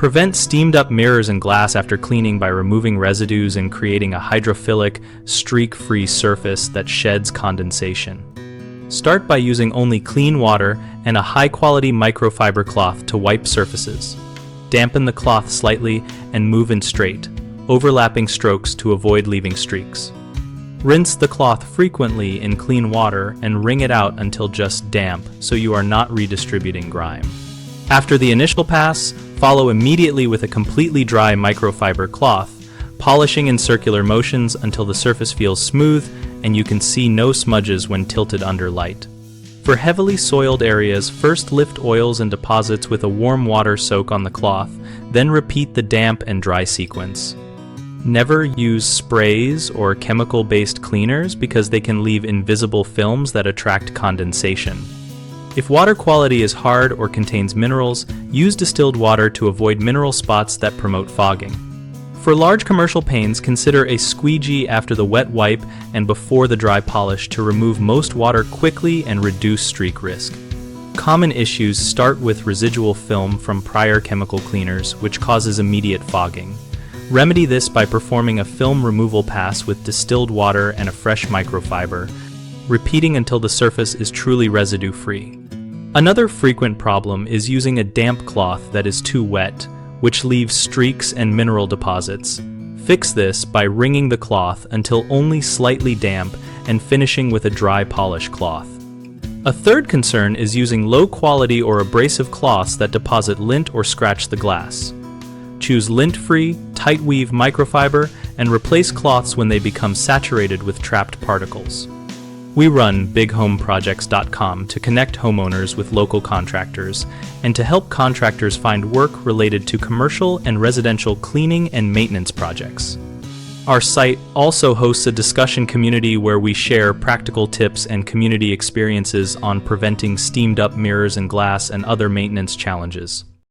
Prevent steamed-up mirrors and glass after cleaning by removing residues and creating a hydrophilic, streak-free surface that sheds condensation. Start by using only clean water and a high-quality microfiber cloth to wipe surfaces. Dampen the cloth slightly and move in straight, overlapping strokes to avoid leaving streaks. Rinse the cloth frequently in clean water and wring it out until just damp so you are not redistributing grime. After the initial pass, follow immediately with a completely dry microfiber cloth, polishing in circular motions until the surface feels smooth and you can see no smudges when tilted under light. For heavily soiled areas, first lift oils and deposits with a warm water soak on the cloth, then repeat the damp and dry sequence. Never use sprays or chemical-based cleaners because they can leave invisible films that attract condensation. If water quality is hard or contains minerals, use distilled water to avoid mineral spots that promote fogging. For large commercial paints, consider a squeegee after the wet wipe and before the dry polish to remove most water quickly and reduce streak risk. Common issues start with residual film from prior chemical cleaners, which causes immediate fogging. Remedy this by performing a film removal pass with distilled water and a fresh microfiber, repeating until the surface is truly residue-free. Another frequent problem is using a damp cloth that is too wet, which leaves streaks and mineral deposits. Fix this by wringing the cloth until only slightly damp and finishing with a dry polish cloth. A third concern is using low-quality or abrasive cloths that deposit lint or scratch the glass. Choose lint-free, tight-weave microfiber and replace cloths when they become saturated with trapped particles. We run bighomeprojects.com to connect homeowners with local contractors and to help contractors find work related to commercial and residential cleaning and maintenance projects. Our site also hosts a discussion community where we share practical tips and community experiences on preventing steamed-up mirrors and glass and other maintenance challenges.